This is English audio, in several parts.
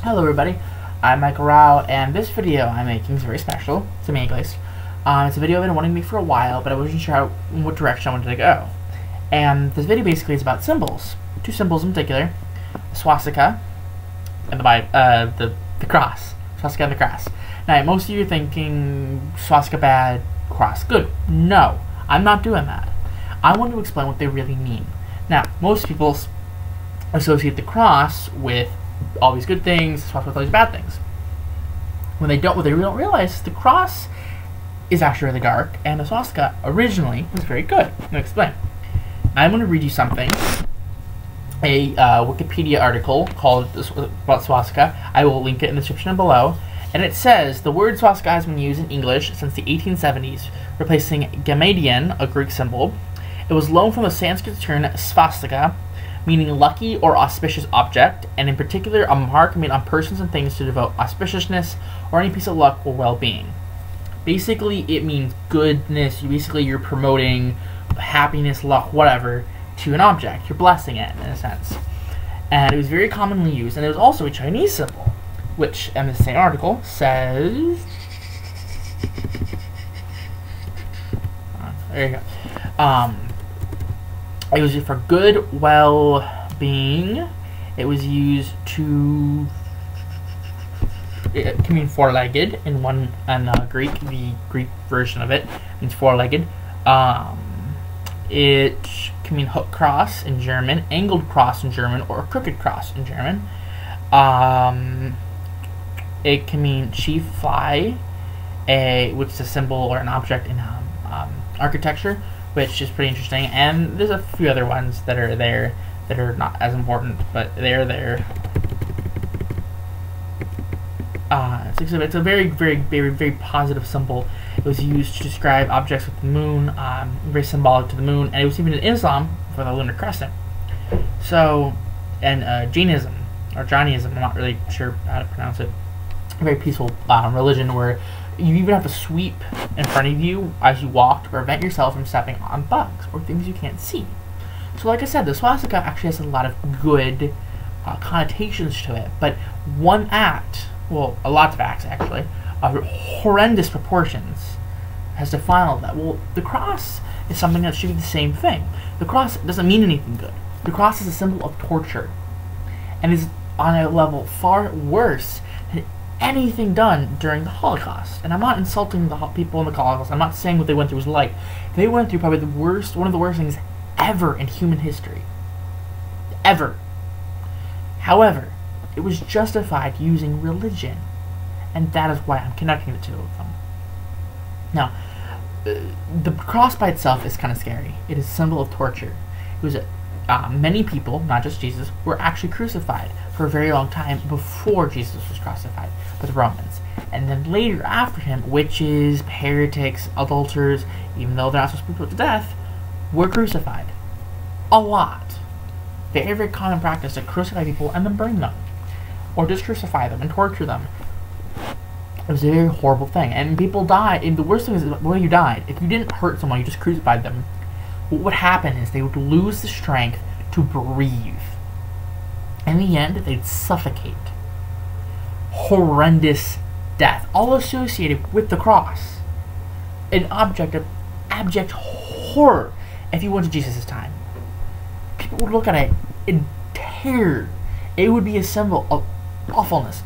Hello everybody, I'm Michael Rao, and this video I'm making is very special to me at least. It's a video I've been wanting to make for a while, but I wasn't sure what direction I wanted to go. And this video basically is about symbols. Two symbols in particular, the swastika and the cross. Swastika and the cross. Now, most of you are thinking swastika bad, cross good. No, I'm not doing that. I want to explain what they really mean. Now, most people associate the cross with all these good things, the swastika with all these bad things. What they don't realize is the cross is actually really dark, and the swastika originally was very good. Let me explain. I'm going to read you something, a Wikipedia article called about swastika. I will link it in the description below. And it says, the word swastika has been used in English since the 1870s, replacing Gamadion, a Greek symbol. It was loaned from the Sanskrit term svastika, meaning lucky or auspicious object, and in particular a mark made on persons and things to devote auspiciousness or any piece of luck or well-being. Basically, it means goodness. You're promoting happiness, luck, whatever, to an object. You're blessing it, in a sense. And it was very commonly used, and it was also a Chinese symbol, which, in the same article, says... there you go. It was used for good well-being. It was used to... it can mean four-legged in Greek. The Greek version of it means four-legged. It can mean hook cross in German, angled cross in German, or crooked cross in German. It can mean chief fly, which is a symbol or an object in architecture, which is pretty interesting. And there's a few other ones that are there that are not as important, but they're there. It's a very, very, very, very positive symbol. It was used to describe objects with the moon, very symbolic to the moon, and it was even in Islam for the lunar crescent. So, and Jainism, or Jainism, I'm not really sure how to pronounce it, a very peaceful religion where you even have to sweep in front of you as you walk to prevent yourself from stepping on bugs or things you can't see. So like I said, the swastika actually has a lot of good connotations to it, but one act, well, a lot of acts actually, of horrendous proportions has defiled that. Well, the cross is something that should be the same thing. The cross doesn't mean anything good. The cross is a symbol of torture and is on a level far worse than anything done during the Holocaust. And I'm not insulting the people in the Holocaust. I'm not saying what they went through was light. They went through probably one of the worst things ever in human history. Ever. However, it was justified using religion, and that is why I'm connecting the two of them. Now, the cross by itself is kind of scary. It is a symbol of torture. It was many people, not just Jesus, were actually crucified for a very long time before Jesus was crucified by the Romans. And then later after him, witches, heretics, adulterers, even though they're not supposed to be put to death, were crucified. A lot. Very, very common practice to crucify people and then burn them. Or just crucify them and torture them. It was a very horrible thing. And people died. And the worst thing is when you died, if you didn't hurt someone, you just crucified them, what would happen is they would lose the strength to breathe. In the end, they'd suffocate. Horrendous death. All associated with the cross. An object of abject horror if you went to Jesus' time. People would look at it in terror. It would be a symbol of awfulness.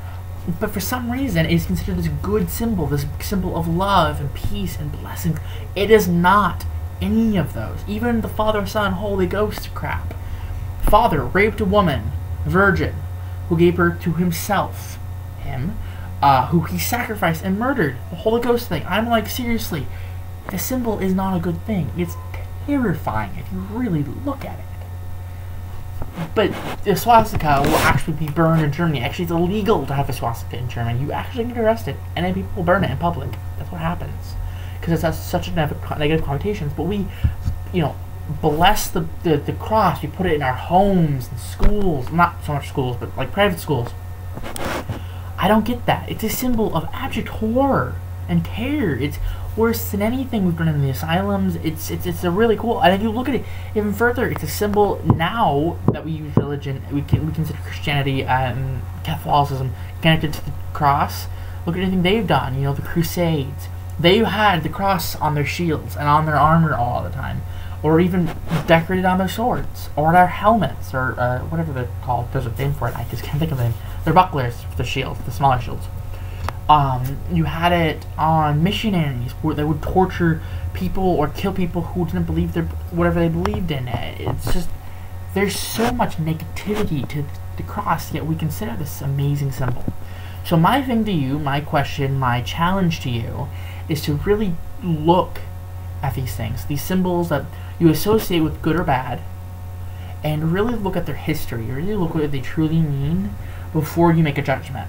But for some reason, it is considered this good symbol, this symbol of love and peace and blessings. It is not any of those. Even the Father, Son, Holy Ghost crap. Father raped a woman, virgin, who gave birth to himself, who he sacrificed and murdered. The Holy Ghost thing. I'm like, seriously, the symbol is not a good thing. It's terrifying if you really look at it. But the swastika will actually be burned in Germany. Actually, it's illegal to have a swastika in Germany. You actually get arrested, and then people will burn it in public. That's what happens. Because it has such a negative connotations. But we, bless the cross. We put it in our homes and schools. Not so much schools, but like private schools. I don't get that. It's a symbol of abject horror. and tear. It's worse than anything we've done in the asylums. It's a really cool. And if you look at it even further, it's a symbol now that we use religion. We consider Christianity and Catholicism connected to the cross. Look at anything they've done. You know, the Crusades. They had the cross on their shields and on their armor all the time, or even decorated on their swords or their helmets, or whatever they're called. There's a name for it. I just can't think of the name. They're bucklers for the shields, the smaller shields. You had it on missionaries where they would torture people or kill people who didn't believe whatever they believed in. It's just, there's so much negativity to the cross, yet we consider this amazing symbol. So my thing to you, my question, my challenge to you is to really look at these things, these symbols that you associate with good or bad, and really look at their history, really look at what they truly mean before you make a judgment.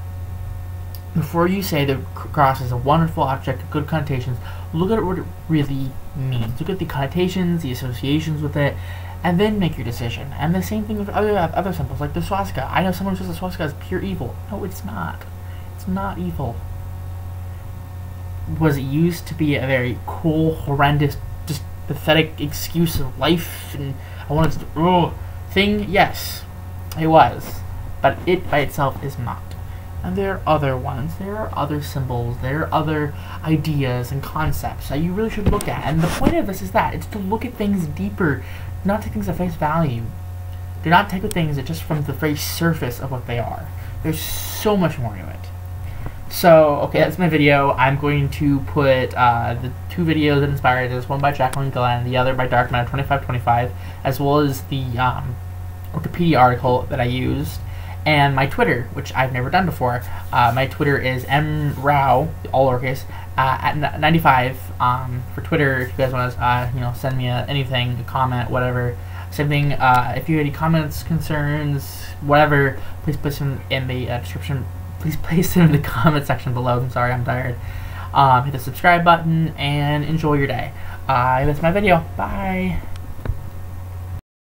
Before you say the cross is a wonderful object of good connotations, look at what it really means. Look at the connotations, the associations with it, and then make your decision. And the same thing with other symbols, like the swastika. I know someone who says the swastika is pure evil. No, it's not. It's not evil. Was it used to be a very cool, horrendous, just pathetic excuse of life, and I wanted to thing? Yes, it was. But it by itself is not. And there are other ones, there are other symbols, there are other ideas and concepts that you really should look at. And the point of this is that, it's to look at things deeper, not take things at face value. Do not take things just from the very surface of what they are. There's so much more to it. So, okay, that's my video. I'm going to put the two videos that inspired this, one by Jacqueline Glenn, the other by Darkmatter2525, as well as the Wikipedia article that I used, and my Twitter, which I've never done before. My Twitter is mrao, all lowercase, at 95 for Twitter. If you guys want to, send me anything, a comment, whatever. Same thing. If you have any comments, concerns, whatever, please put them in the description. Please place them in the comment section below. I'm sorry, I'm tired. Hit the subscribe button and enjoy your day. That's my video. Bye.